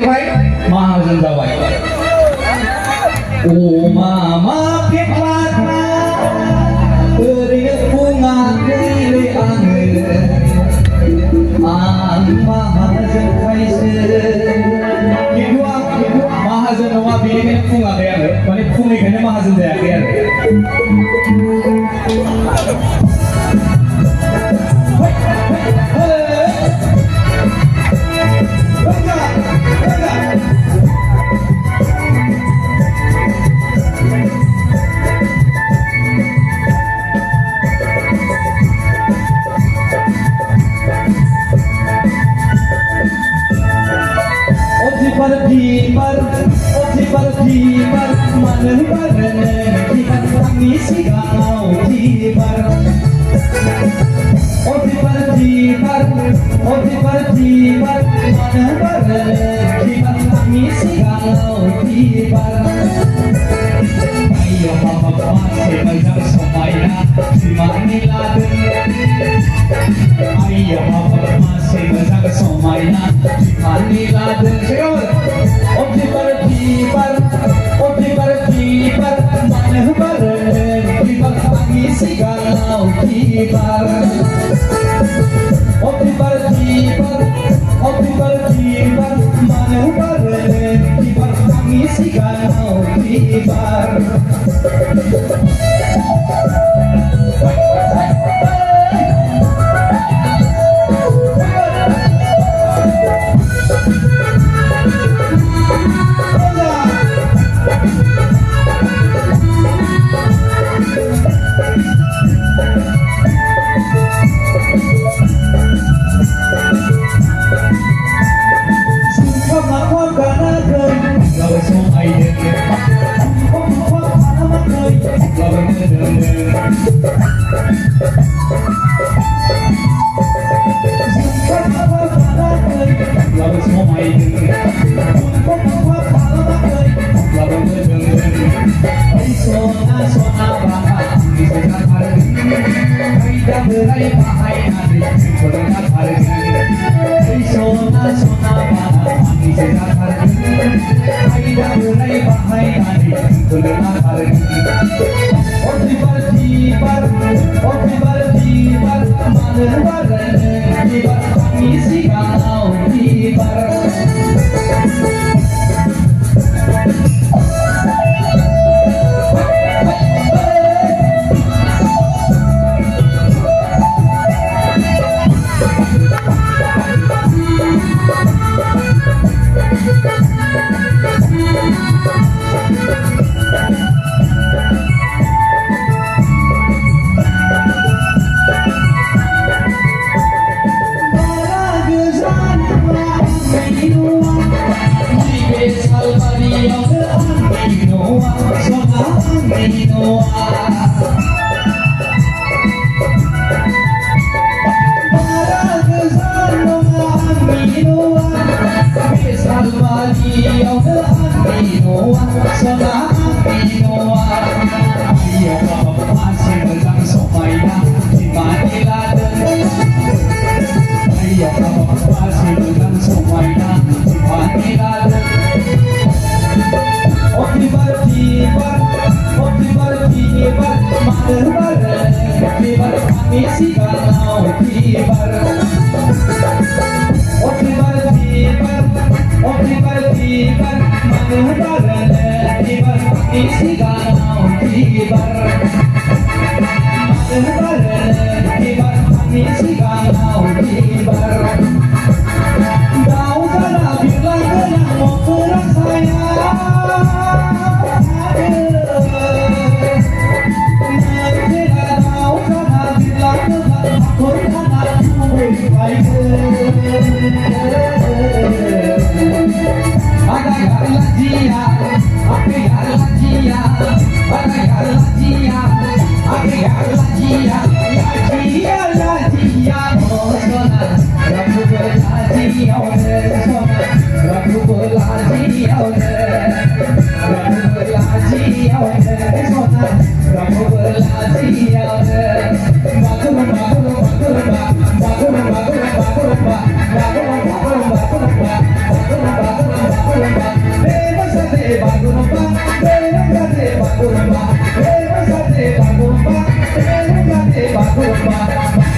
देखाय माहाजोन जाबाय ओ मामा फेख्लाना ओरैनो बुङाखैलै आं माहाजोनखायसो खिन्थु आं माहाजोन नङा बेनिखायनो बुङाखै आरो माने बुङैखायनो माहाजोन जायाखै आरो Tibar, mana bareng tibar tangis sigaw tibar. Oh tibar, mana bareng tibar tangis sigaw tibar. Ayo mama masih belajar semaya di Maniladen. Ayo mama masih belajar semaya di Maniladen. Oh tibar, mana bareng tibar tangis sigaw tibar. Oh tibar, mana bareng tibar tangis sigaw tibar.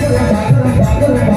Bye.